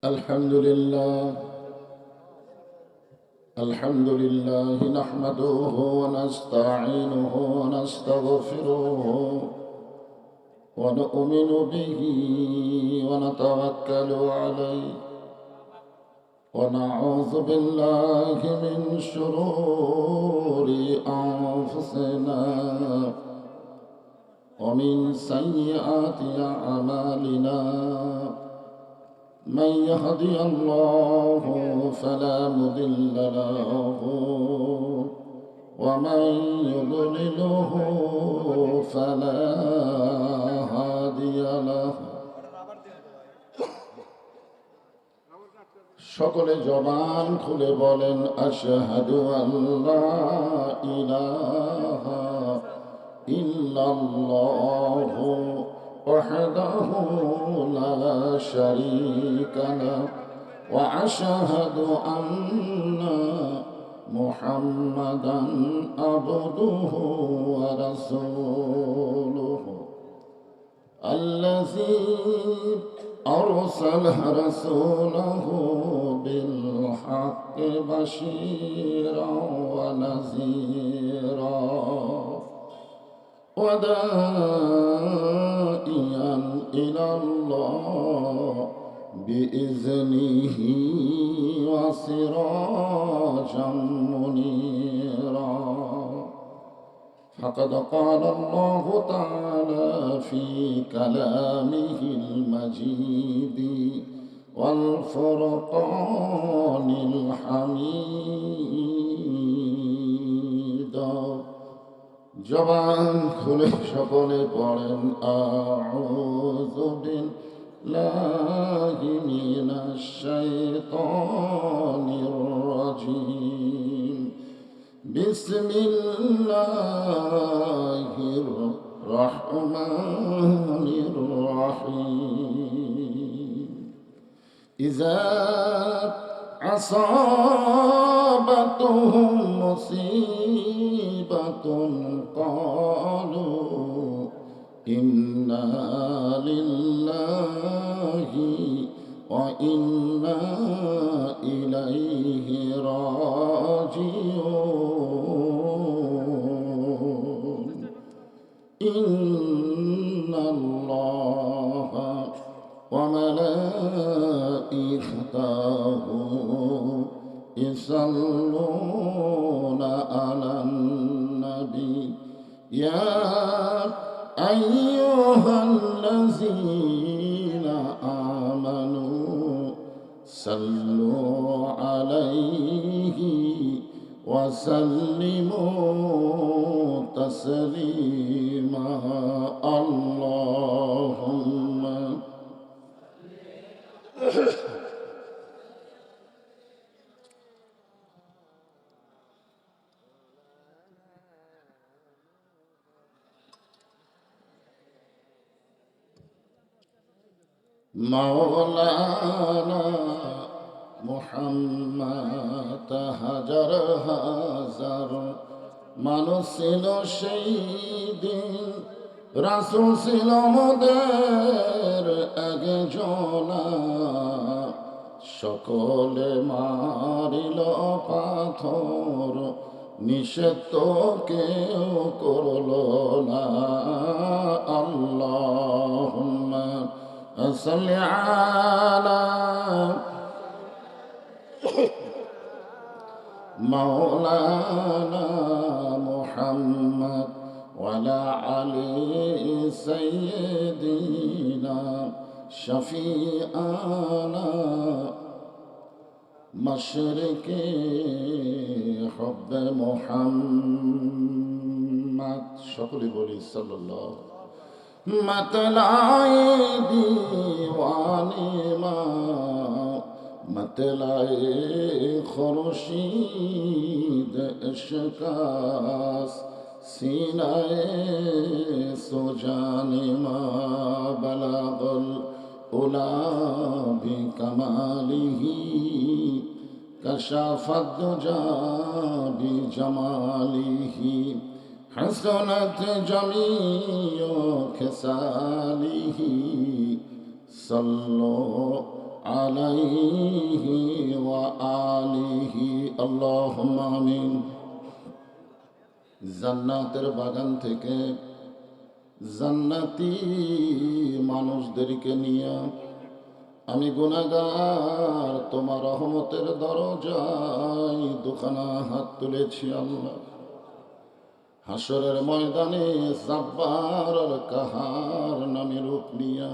الحمد لله نحمده ونستعينه ونستغفره ونؤمن به ونتوكل عليه ونعوذ بالله من شرور أنفسنا ومن سيئات أعمالنا من يهدي الله فلا مضل له ومن يضلله فلا هادي له সকলে জবান খুলে বলেন আশহাদু আল্লা ইলাহা ইল্লাল্লাহু وحده لا شريك له وأشهد أن محمدا عبده ورسوله الذي أرسل رسوله بالحق بشيرا ونذيرا وداعيا إلى الله بإذنه وسراجا منيرا فقد قال الله تعالى في كلامه المجيد والفرقان الحميد জবান খুলে সকলে পড়েন আউযু বিল্লাহি মিনাশ শাইতানির রাজীম বিসমিল্লাহির রহমানির রহিম ইযা أصابتهم مصيبة قالوا إنا لله وإنا إليه راجعون إن الله وملائكته يصلون على النبي يا أيها الذين آمنوا صلوا عليه وسلموا تسليما اللهم মাওলানা মুহাম্মদ হাজার হাজার মানুষ ছিল সেই দিন রাসূল ছিল মোদের একজনা সকলে মারিল পাথর নিষেধ কেউ করল না আল্লাহুম্মা صل على مولانا محمد وعلى علي سيدنا شفيعنا مشرق حب محمد সকলে বলি সাল্লাল্লাহু मतलाए दीवानी मतलाए खुर्शीद इश्कास सीनाए सुजाने बलागल उला भी कमालिही कशाफत दुजा भी जमालिही حسنت جميع خصاله صلوا عليه وآله اللهم آمين জান্নাতের বাগান থেকে জান্নাতি মানুষদেরকে নিয়ে আমি গুনাহগার তোমার রহমতের দরজায় দুখানা হাত তুলেছি আল্লাহ। হাসরের ময়দানে জাব্বার আর কাহার নামে রূপ নিয়া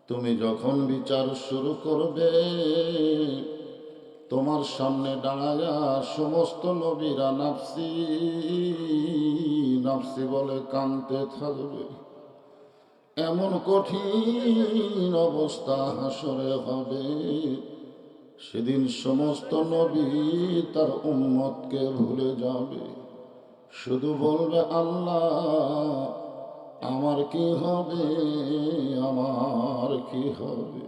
তুমি যখন বিচার শুরু করবে, তোমার সামনে দাঁড়ায়া সমস্ত নবীরা নাফসি নাফসি বলে কাঁদতে থাকবে। এমন কঠিন অবস্থা হাসরে হবে, সেদিন সমস্ত নবী তার উম্মতকে ভুলে যাবে, শুধু বলবে আল্লাহ আমার কি হবে, আমার কি হবে।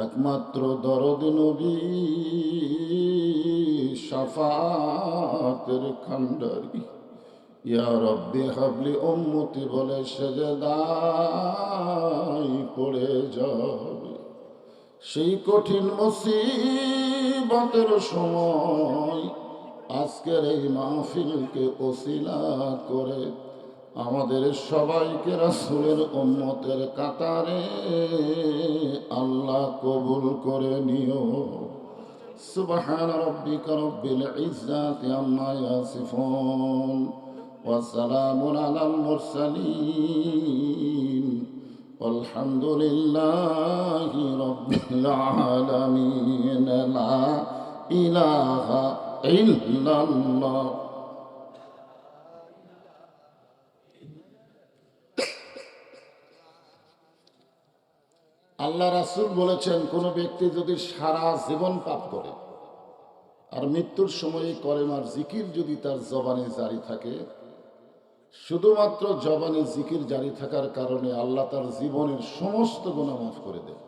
একমাত্র দরদি নবী শাফাতের কান্ডারি ইয়া রব্বি হাবলি উম্মতি বলে সেজদায় পড়ে যাবে। সেই কঠিন মুসিবতের সময় আজকের এই মাহফিলকে ওসিলা করে আমাদের সবাইকে রাসূলের উম্মতের কাতারে আল্লাহ কবুল করে নিও। সুবহান রাব্বিকা রব্বিল ইজ্জাতি আম্মা ইয়াসিফুন ওয়া সালামুন আলাল মুরসালিন আলহামদুলিল্লাহি রাব্বিল আলামিন। লা ইলাহা ইল্লাল্লাহ। আল্লাহ রাসূল বলেছেন, কোন ব্যক্তি যদি সারা জীবন পাপ করে আর মৃত্যুর সময়ে কলেমার জিকির যদি তার জবানে জারি থাকে, শুধুমাত্র জবানে জিকির জারি থাকার কারণে আল্লাহ তার জীবনের সমস্ত গুনাহ মাফ করে দেন।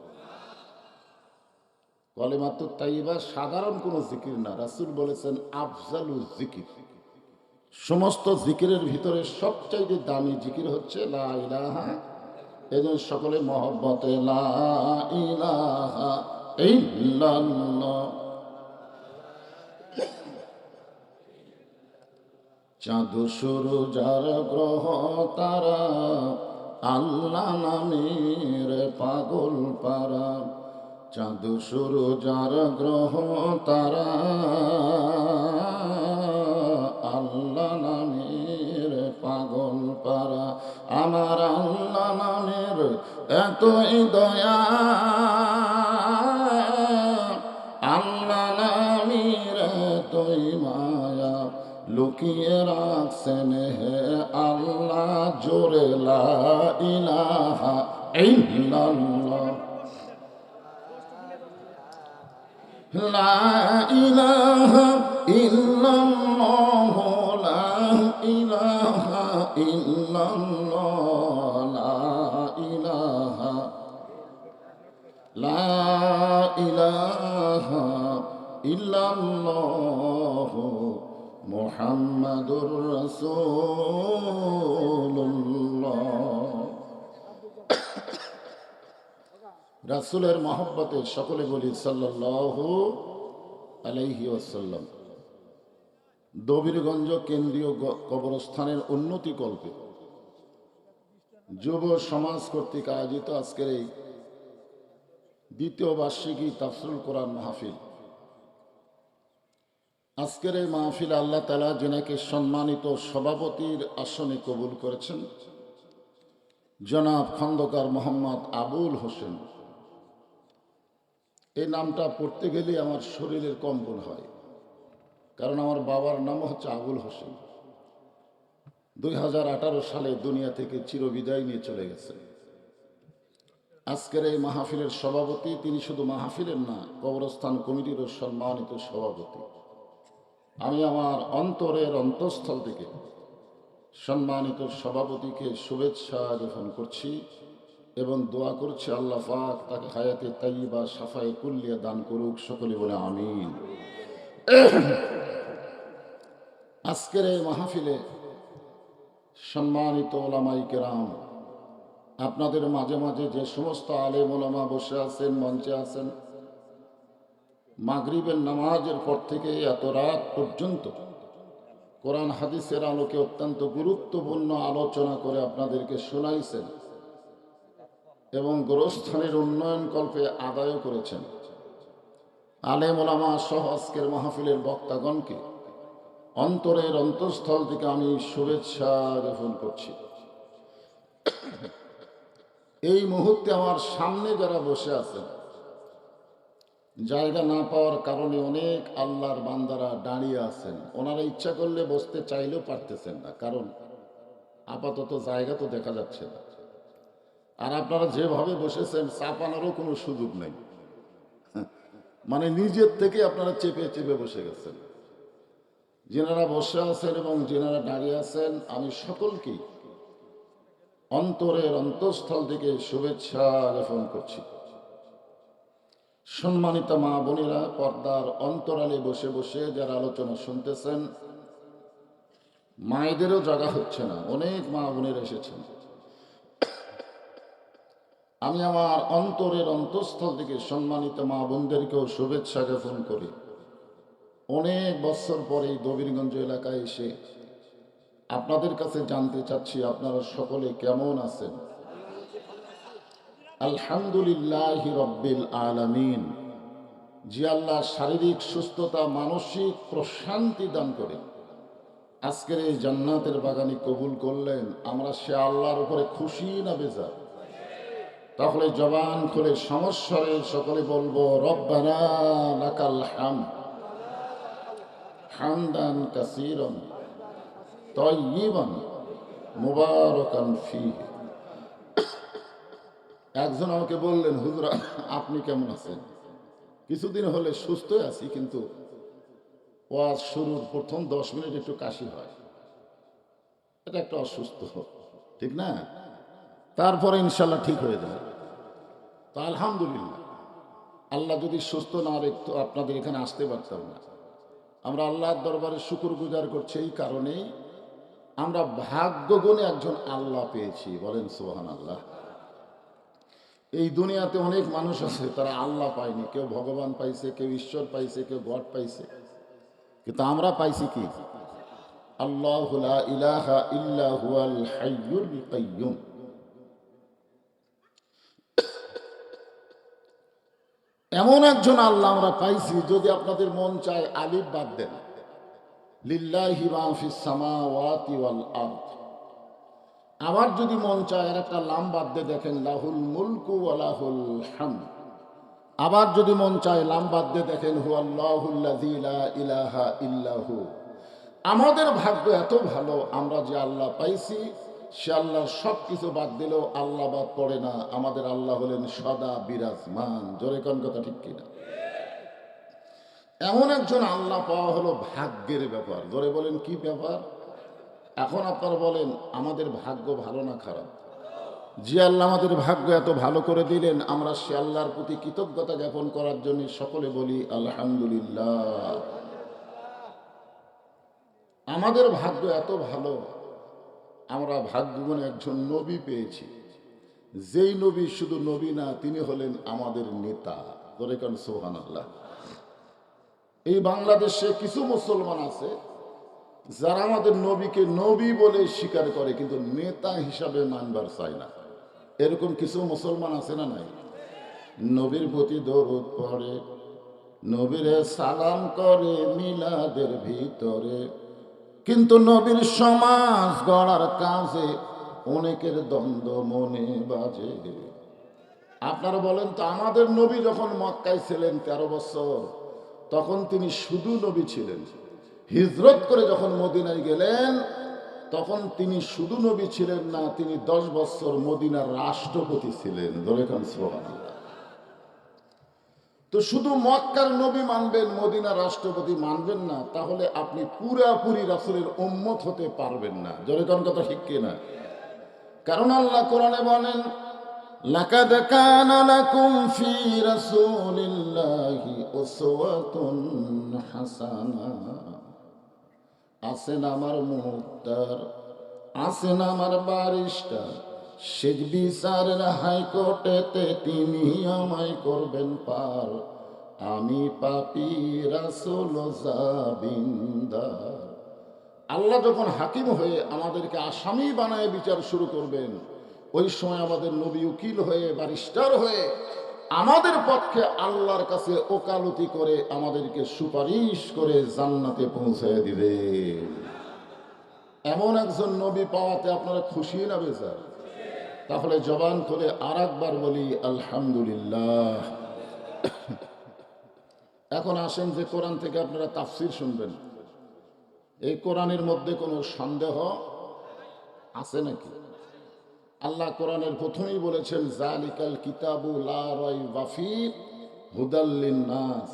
কলেমাত তাইয়্যিবা সাধারণ কোনো জিকির না, রাসূল বলেছেন আফজালুজ জিকির। সমস্ত জিকিরের ভিতরে সবচাইতে দামি জিকির হচ্ছে লা ইলাহা। এজন্য সকলে মহব্বতে লা ইলাহা ইল্লাল্লাহ। চাঁদ সূর্য যার গ্রহ তারা আল্লাহ নামের পাগল পারা। চাঁদ সূর্য যার গ্রহ তারা আল্লাহ নামের পাগল পারা। আমার আল্লাহ নামের এতই দয়া, আল্লাহ নামের এতই মায়া, লুকিয়ে রাখছেন হে আল্লাহ জোরে লা ইলাহা ইল্লাল্লাহ। লা ইলাহা ইল্লাল্লাহ, লা ইলাহা ইল্লাল্লাহ, লা ইলাহা, লা ইলাহা ইল্লাল্লাহ মুহাম্মাদুর রাসূলুল্লাহ। রাসূলের মহব্বতে সকলে বলি সাল্লাল্লাহু আলাইহি ওয়াসাল্লাম। দবিরগঞ্জ কেন্দ্রীয় কবরস্থানের উন্নতি কল্পে যুব সমাজ কর্তৃক আয়োজিত আজকের এই দ্বিতীয় বার্ষিকী তাফসীরুল কোরআন মাহফিল। আজকের এই মাহফিল আল্লাহ তাআলা যিনাকে সম্মানিত সভাপতির আসনে কবুল করেছেন, জনাব খন্দকার মোহাম্মদ আবুল হোসেন। এই নামটা পড়তে গেলে আমার শরীরের কম্পন হয়, কারণ আমার বাবার নাম হচ্ছে আবুল হোসেন। 2018 সালে দুনিয়া থেকে চিরবিদায় নিয়ে চলে গেছে। আজকের এই মাহফিলের সভাপতি, তিনি শুধু মাহফিলের না, কবরস্থান কমিটিরও সম্মানিত সভাপতি। আমি আমার অন্তরের অন্তঃস্থল থেকে সম্মানিত সভাপতিকে শুভেচ্ছা জ্ঞাপন করছি এবং দোয়া করছি আল্লাহ পাক তাকে হায়াতে তাইয়্যিবা শাফায়ে কুল্লিয়া দান করুক। সকলে বলে আমিন। আজকের এই মাহফিলে সম্মানিত ওলামায়ে কেরাম, আপনাদের মাঝে মাঝে যে সমস্ত আলেম ওলামা বসে আছেন, মঞ্চে আছেন, মাগরিবের নামাজের পর থেকে এত রাত পর্যন্ত কোরআন হাদিসের আলোকে অত্যন্ত গুরুত্বপূর্ণ আলোচনা করে আপনাদেরকে শোনাইছেন এবং গোরস্থানের উন্নয়ন কল্পে আদায় করেছেন। আলেম ওলামা সহ আজকের মাহফিলের বক্তাগণকে অন্তরের অন্তঃস্থল থেকে আমি শুভেচ্ছা জ্ঞাপন করছি। এই মুহূর্তে আমার সামনে যারা বসে আছেন, জায়গা না পাওয়ার কারণে অনেক আল্লাহর বান্দারা দাঁড়িয়ে আছেন। ওনারা ইচ্ছা করলে বসতে চাইলেও পারতেছেন না, কারণ আপাতত জায়গা তো দেখা যাচ্ছে না। আর আপনারা যেভাবে বসেছেন চাপানোরও কোনো সুযোগ নেই, মানে নিজের থেকে আপনারা চেপে চেপে বসে গেছেন। যেনারা বসে আছেন এবং যেনারা দাঁড়িয়ে আছেন, আমি সকলকেই অন্তরের অন্তঃস্থল থেকে শুভেচ্ছা জ্ঞাপন করছি। সম্মানিত মা বোনেরা, পর্দার অন্তরালে বসে বসে যারা আলোচনা শুনতেছেন, মায়েদেরও জায়গা হচ্ছে না, অনেক মা বোনেরা এসেছেন। আমি আমার অন্তরের অন্তঃস্থল থেকে সম্মানিত মা বোনদেরকেও শুভেচ্ছা জ্ঞাপন করি। অনেক বছর পরে দবিরগঞ্জ এলাকায় এসে আপনাদের কাছে জানতে চাচ্ছি আপনারা সকলে কেমন আছেন। আলহামদুলিল্লাহ রব্বিল আলামিন। যে আল্লাহ শারীরিক সুস্থতা, মানসিক প্রশান্তি দান করে আজকের এই জান্নাতের বাগানে কবুল করলেন, আমরা সে আল্লাহর উপরে খুশি না বেজার? তাহলে জবান খুলে সমস্বরে সকলে বলবো, রব্বানা লাকাল হামদ হামদান কাসীরান তাইয়িবান মুবারাকান ফীহি। একজন আমাকে বললেন, হুজুর আপনি কেমন আছেন? কিছুদিন হলে সুস্থই আছি, কিন্তু ওয়াজ শুরুর প্রথম 10 মিনিট একটু কাশি হয়, এটা একটা অসুস্থ, ঠিক না? তারপরে ইনশাল্লাহ ঠিক হয়ে যাবে। তো আলহামদুলিল্লাহ, আল্লাহ যদি সুস্থ না রাখতো আপনাদের এখানে আসতে পারতাম না। আমরা আল্লাহর দরবারে শুকর গুজার করছি এই কারণেই, আমরা ভাগ্যগুণে একজন আল্লাহ পেয়েছি। বলেন সুবহানাল্লাহ। এই দুনিয়াতে অনেক মানুষ আছে তারা আল্লাহ পায়নি, কেউ ভগবান পাইছে, কেউ ঈশ্বর পাইছে, কেউ গড পাইছে, কিন্তু আমরা পাইছি কি? আল্লাহু লা ইলাহা ইল্লা হুয়াল হাইয়ুল কাইয়্যুম। এমন একজন আল্লাহ আমরা পাইছি, যদি আপনাদের মন চায় আলিফ বাদ দেন, লিল্লাহি মা ফিস সামাওয়াতি ওয়াল আরদ। আবার যদি মন চায় আর একটা লাম বাদ দিয়ে দেখেন, লাহুল মুলকু ওয়া লাহুল হামদ। আবার যদি মন চায় লাম বাদ দিয়ে দেখেন, হুয়াল্লাহুল্লাযী লা ইলাহা ইল্লাহু। আমাদের ভাগ্য এত ভালো, আমরা যে আল্লাহ পাইছি সে আল্লাহর সব কিছু বাদ দিলেও আল্লাহ বাদ পড়ে না। আমাদের আল্লাহ হলেন সদা বিরাজমান। জোরে কোন কথা, ঠিক কিনা? এমন একজন আল্লাহ পাওয়া হলো ভাগ্যের ব্যাপার। জোরে বলেন, কি ব্যাপার? এখন আপনারা বলেন আমাদের ভাগ্য ভালো না খারাপ? যে আল্লাহ আমাদের ভাগ্য এত ভালো করে দিলেন, আমরা সে আল্লাহর প্রতি কৃতজ্ঞতা জ্ঞাপন করার জন্য সকলে বলি আলহামদুলিল্লাহ। আমাদের ভাগ্য এত ভালো, আমরা ভাগ্যগুণে একজন নবী পেয়েছি। যেই নবী শুধু নবী না, তিনি হলেন আমাদের নেতা। জোরে কোন সুবহানাল্লাহ। এই বাংলাদেশে কিছু মুসলমান আছে যারা আমাদের নবীকে নবী বলে স্বীকার করে, কিন্তু নেতা হিসাবে মানবার চায় না। এরকম কিছু মুসলমান আছে না নাই? নবীর প্রতি দরুদ পড়ে, নবীরে সালাম করে মিলাদের ভিতরে, কিন্তু নবীর সমাজ গড়ার কাজে অনেকের দ্বন্দ্ব মনে বাজে। আপনারা বলেন তো, আমাদের নবী যখন মক্কায় ছিলেন 13 বছর, তখন তিনি শুধু নবী ছিলেন। হিজরত করে যখন মদিনায় গেলেন, তখন তিনি শুধু নবী ছিলেন না, তিনি 10 বছর মদিনার রাষ্ট্রপতি ছিলেন। ধরে কান সুবহানাল্লাহ। তো শুধু মক্কার নবী মানবেন, মদিনার রাষ্ট্রপতি মানবেন না, তাহলে আপনি পুরাপুরি রাসূলের উম্মত হতে পারবেন না। জোরে কোন কথা, ঠিক কিনা? কারণ আল্লাহ কোরআনে বলেন, লাকাদ কানা লাকুম ফি রাসূলিল্লাহি উসওয়াতুন হাসানা। আছেন আমার মুক্তার, আছেন আমার বারিস্টার, শেষ বিচারের হাইকোর্টেতে তিনি আমায় করবেন পার, আমি পাপী রাসূল জাবিন্দার। আল্লাহ যখন হাকিম হয়ে আমাদেরকে আসামি বানায় বিচার শুরু করবেন, ওই সময় আমাদের নবী উকিল হয়ে ব্যারিস্টার হয়ে আমাদের পক্ষে আল্লাহর কাছে ওকালতি করে আমাদেরকে সুপারিশ করে জান্নাতে পৌঁছে দিবে। এমন একজন নবী পাওয়াতে আপনারা খুশি না বেজার? তাহলে জবান খুলে আর একবার বলি আলহামদুলিল্লাহ। এখন আসেন যে কোরআন থেকে আপনারা তাফসীর শুনবেন, এই কোরআনের মধ্যে কোনো সন্দেহ আছে নাকি? আল্লাহ কোরআনের প্রথমেই বলেছেন জালিকাল কিতাবু লা রাইবা ফীহি হুদাল লিন-নাস।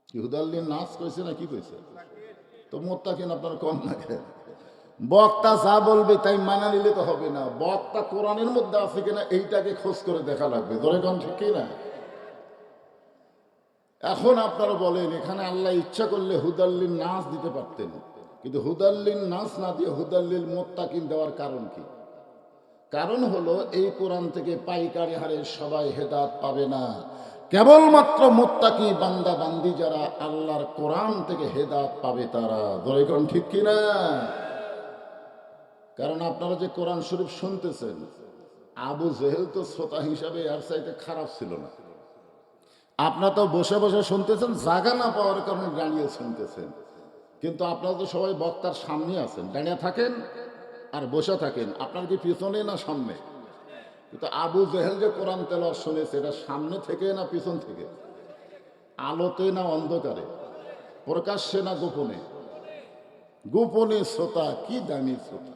কি হুদাল লিন-নাস কইছে না কি কইছে? তো মুত্তাকিন আপনার কম লাগে। বক্তা যা বলবে তাই মানা নিলে তো হবে না, বক্তা কোরআনের মধ্যে আছে কিনা এইটাকে খোঁজ করে দেখা লাগবে। ধরে কোন ঠিক কিনা? এখন আপনারা বলেন, এখানে আল্লাহ ইচ্ছা করলে হুদাল্লিন নাস দিতে পারতেন, কিন্তু হুদাল্লিন নাস না দিয়ে হুদাল্লিল মুত্তাকিন দেওয়ার কারণ কি? কারণ হলো এই কোরআন থেকে পাইকারি হারে সবাই হেদায়েত পাবে না, কেবলমাত্র মুত্তাকি বান্দা বান্দি যারা আল্লাহর কোরআন থেকে হেদায়েত পাবে তারা। ধরে কোন ঠিক কিনা? কারণ আপনারা যে কোরআন শরীফ শুনতেছেন, আবু জেহেল তো শ্রোতা হিসাবে আর চাইতে খারাপ ছিল না। আপনারা তো বসে বসে শুনতেছেন, জায়গা না পাওয়ার কারণে দাঁড়িয়ে শুনতেছেন, কিন্তু আপনারা তো সবাই বক্তার সামনে আছেন, দাঁড়িয়ে থাকেন আর বসে থাকেন। আপনার কি পিছনে না সামনে? কিন্তু আবু জেহেল যে কোরআন তেলাওয়াত শুনেছে, এটা সামনে থেকে না পিছন থেকে? আলোতে না অন্ধকারে? প্রকাশ্যে না গোপনে? গোপনে শ্রোতা, কি দামি শ্রোতা!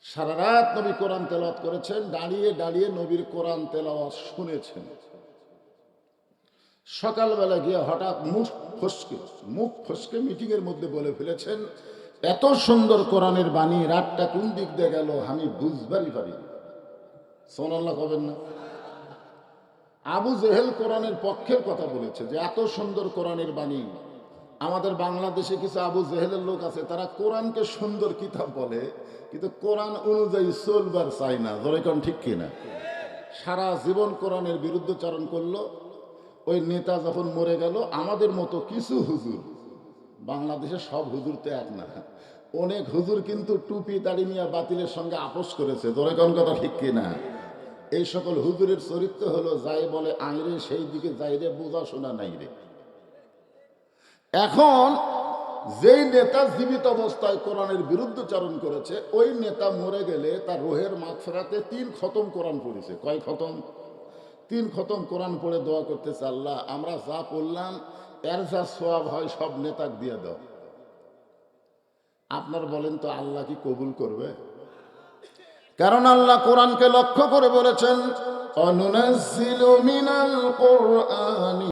সারা রাত নবী কোরআন তেলাওয়াত করেছেন, দাঁড়িয়ে দাঁড়িয়ে নবীর কোরআন তেলাওয়াত শুনেছেন। সকালবেলা গিয়ে হঠাৎ মুখ ফসকে মিটিং এর মধ্যে বলে ফেলেছেন, এত সুন্দর কোরআনের বাণী, রাতটা কোন দিক দিয়ে গেল আমি বুঝবারই পারি। সুবহানাল্লাহ কবেন না? আবু জেহেল কোরআনের পক্ষের কথা বলেছে যে এত সুন্দর কোরআনের বাণী। আমাদের বাংলাদেশে কিছু আবু জেহেলের লোক আছে, তারা কোরআনকে সুন্দর কিতাব বলে, কিন্তু কোরআন অনুযায়ী চলবার চাই না। ধরে কোন ঠিক কিনা? সারা জীবন কোরআনের বিরুদ্ধচারণ করলো। ওই নেতা যখন মরে গেল, আমাদের মতো কিছু হুজুর, বাংলাদেশে সব হুজুর তো এক না, অনেক হুজুর কিন্তু টুপি দাড়ি নিয়ে বাতিলের সঙ্গে আপোষ করেছে। ধরে কোন কথা ঠিক কিনা? এই সকল হুজুরের চরিত্র হলো, যাই বলে আইরে সেই দিকে যাই রে, বোঝা শোনা নাই রে। এখন যেই নেতা জীবিত অবস্থায় কোরআনের বিরুদ্ধচারণ করেছে, ওই নেতা মরে গেলে তার রোহের মাগফিরাতে 3 খতম কোরআন পড়েছে। কয় খতম? 3 খতম কোরআন পড়ে দোয়া করতেছে, আল্লাহ আমরা যা পড়লাম এর যা সওয়াব হয় সব নেতাকে দিয়ে দাও। আপনার বলেন তো আল্লাহ কি কবুল করবে? কারণ আল্লাহ কোরআনকে লক্ষ্য করে বলেছেন, অনুনাজ্জিলু মিনাল কুরআনি